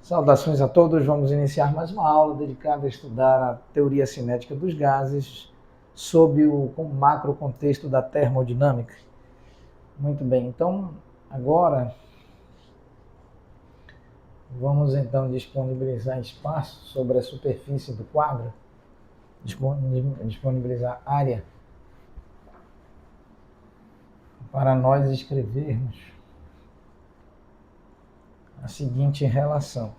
Saudações a todos, vamos iniciar mais uma aula dedicada a estudar a teoria cinética dos gases sob o macro contexto da termodinâmica. Muito bem, então agora vamos então disponibilizar espaço sobre a superfície do quadro, disponibilizar área para nós escrevermos a seguinte relação.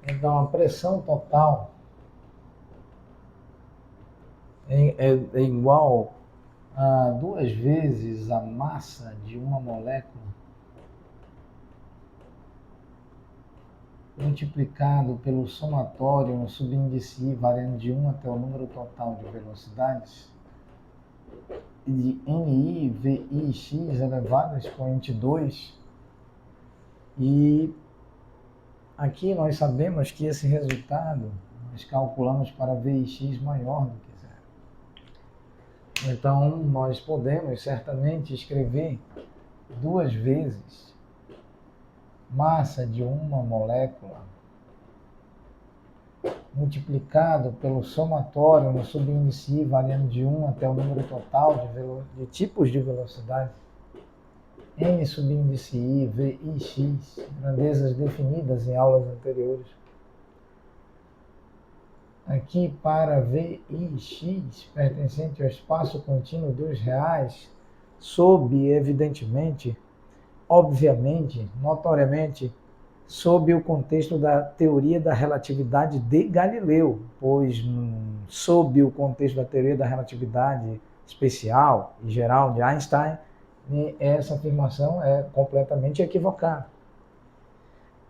Então, a pressão total é igual a 2 vezes a massa de uma molécula multiplicado pelo somatório no subíndice I, variando de 1 até o número total de velocidades, de NI, VI, X elevado a expoente 2. E aqui nós sabemos que esse resultado nós calculamos para VIX maior do que zero. Então, nós podemos certamente escrever 2 vezes massa de uma molécula multiplicado pelo somatório no subíndice I, variando de 1 até o número total de tipos de velocidade, N subíndice I, VIX, grandezas definidas em aulas anteriores. Aqui para VIX, pertencente ao espaço contínuo dos reais, sob, evidentemente, obviamente, notoriamente, sob o contexto da teoria da relatividade de Galileu, pois sob o contexto da teoria da relatividade especial e geral de Einstein, essa afirmação é completamente equivocada.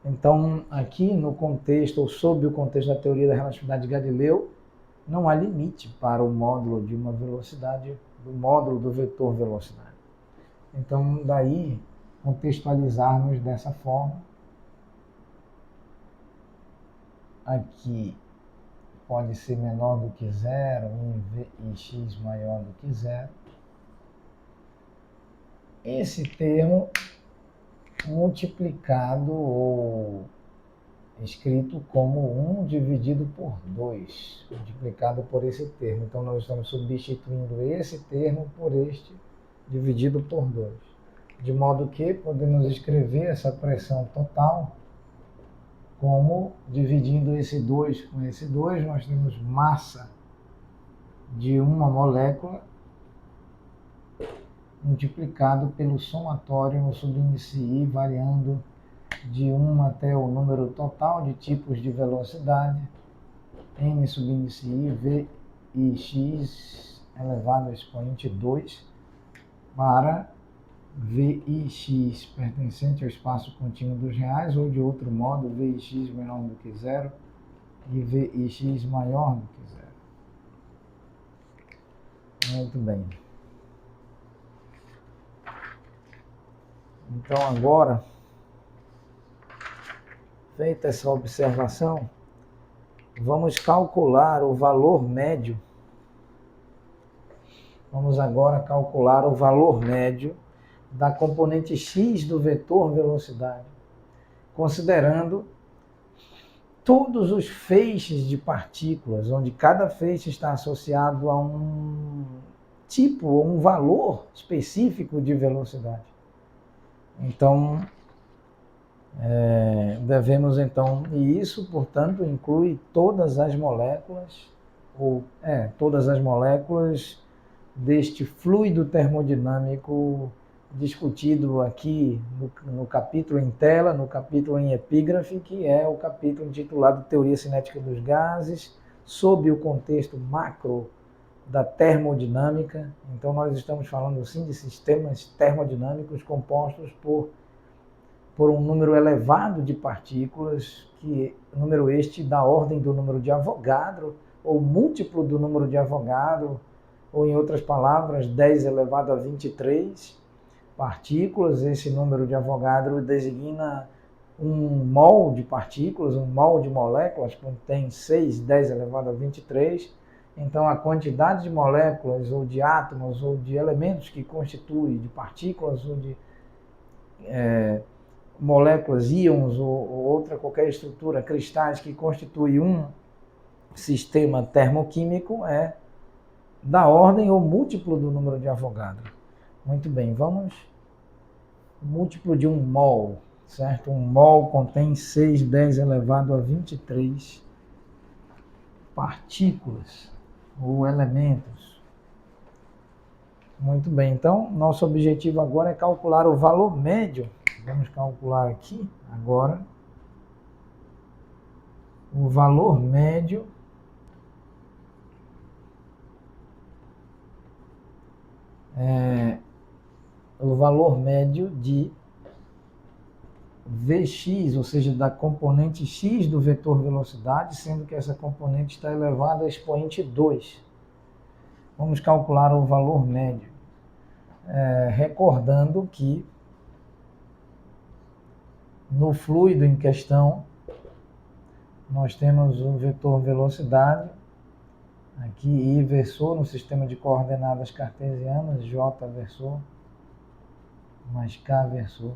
Então, aqui no contexto, ou sob o contexto da teoria da relatividade de Galileu, não há limite para o módulo de uma velocidade, do módulo do vetor velocidade. Então, daí, contextualizarmos dessa forma. Aqui pode ser menor do que zero, em VIX maior do que zero. Esse termo multiplicado ou escrito como 1 dividido por 2, multiplicado por esse termo. Então, nós estamos substituindo esse termo por este dividido por 2. De modo que podemos escrever essa pressão total como, dividindo esse 2 com esse 2, nós temos massa de uma molécula multiplicado pelo somatório no subíndice I, variando de 1 até o número total de tipos de velocidade, N subíndice I, VIX elevado a expoente 2, para VIX pertencente ao espaço contínuo dos reais, ou de outro modo, VIX menor do que zero e VIX maior do que zero. Muito bem. Então, agora, feita essa observação, vamos calcular o valor médio. Vamos agora calcular o valor médio da componente x do vetor velocidade, considerando todos os feixes de partículas, onde cada feixe está associado a um tipo ou um valor específico de velocidade. Então, devemos então, e isso, portanto, inclui todas as moléculas, todas as moléculas deste fluido termodinâmico discutido aqui no capítulo em tela, no capítulo em epígrafe, que é o capítulo intitulado Teoria Cinética dos Gases, sob o contexto macro da termodinâmica. Então, nós estamos falando, sim, de sistemas termodinâmicos compostos por um número elevado de partículas, que número este da ordem do número de Avogadro, ou múltiplo do número de Avogadro, ou em outras palavras, 10 elevado a 23 partículas. Esse número de Avogadro designa um mol de partículas, um mol de moléculas, contém 6, 10 elevado a 23. Então, a quantidade de moléculas, ou de átomos, ou de elementos que constituem, de partículas, ou de moléculas, íons, ou outra qualquer estrutura, cristais, que constituem um sistema termoquímico, é da ordem ou múltiplo do número de Avogadro. Muito bem, vamos. Múltiplo de 1 mol, certo? 1 mol contém 6, 10 elevado a 23 partículas ou elementos. Muito bem, então nosso objetivo agora é calcular o valor médio. Vamos calcular aqui agora o valor médio de Vx, ou seja, da componente x do vetor velocidade, sendo que essa componente está elevada a expoente 2. Vamos calcular o valor médio, recordando que no fluido em questão nós temos o vetor velocidade, aqui I versor no sistema de coordenadas cartesianas, J versor mais K versor.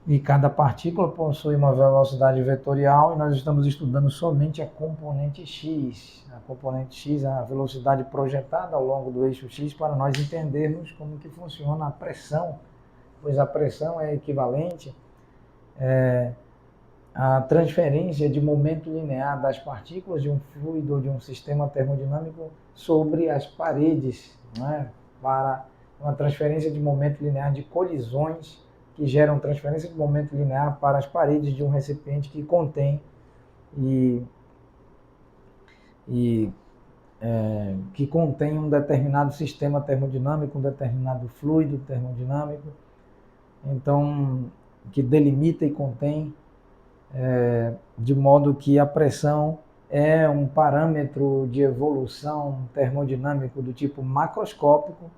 E cada partícula possui uma velocidade vetorial, e nós estamos estudando somente a componente x. A componente x é a velocidade projetada ao longo do eixo x, para nós entendermos como que funciona a pressão, pois a pressão é equivalente à transferência de momento linear das partículas de um fluido ou de um sistema termodinâmico sobre as paredes, não é? Para uma transferência de momento linear de colisões que geram transferência de momento linear para as paredes de um recipiente que contém que contém um determinado sistema termodinâmico, um determinado fluido termodinâmico, então, que delimita e contém, de modo que a pressão é um parâmetro de evolução termodinâmico do tipo macroscópico,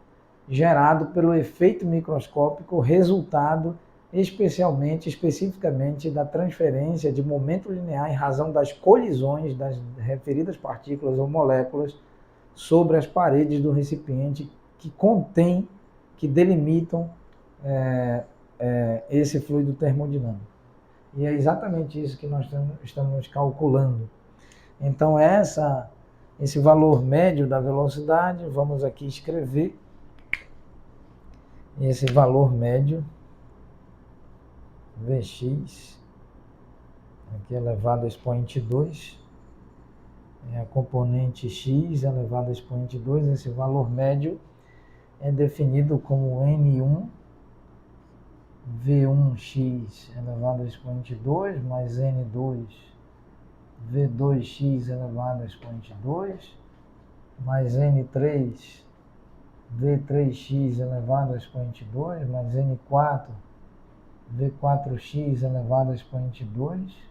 gerado pelo efeito microscópico, resultado especificamente da transferência de momento linear em razão das colisões das referidas partículas ou moléculas sobre as paredes do recipiente que delimitam esse fluido termodinâmico. E é exatamente isso que nós estamos calculando. Então, esse valor médio da velocidade, vamos aqui escrever esse valor médio, Vx, aqui elevado a expoente 2, é a componente x elevado a expoente 2, esse valor médio é definido como N1 V1x elevado a expoente 2 mais N2 V2x elevado a expoente 2 mais N3 V3x elevado a expoente 2 mais N4 V4x elevado a expoente 2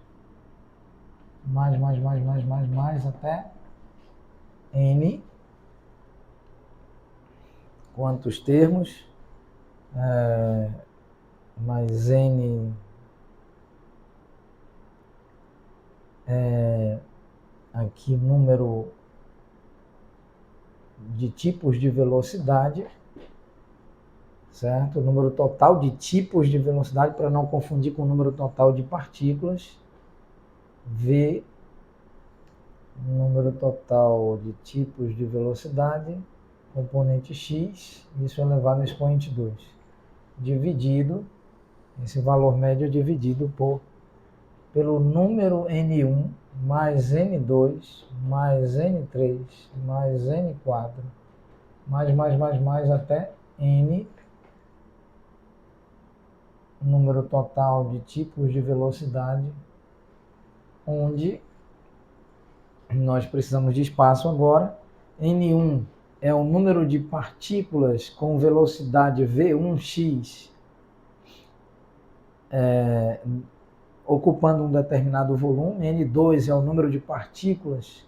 mais até N. Quantos termos? Mais N aqui número de tipos de velocidade, certo? O número total de tipos de velocidade, para não confundir com o número total de partículas. V, número total de tipos de velocidade, componente x, isso elevado a expoente 2, dividido, esse valor médio dividido pelo número N1 mais N2 mais N3 mais N4 mais até N, número total de tipos de velocidade, onde nós precisamos de espaço agora. N1 é o número de partículas com velocidade V1x ocupando um determinado volume. N2 é o número de partículas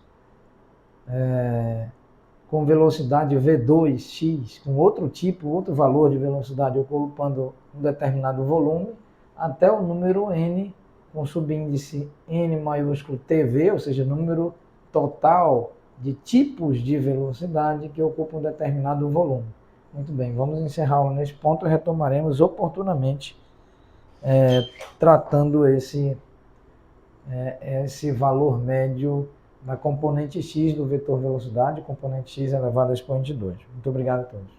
com velocidade V2x, com outro tipo, outro valor de velocidade, ocupando um determinado volume, até o número n, com subíndice n maiúsculo TV, ou seja, número total de tipos de velocidade que ocupam um determinado volume. Muito bem, vamos encerrar nesse ponto e retomaremos oportunamente tratando esse valor médio da componente x do vetor velocidade, componente x elevado a expoente 2. Muito obrigado a todos.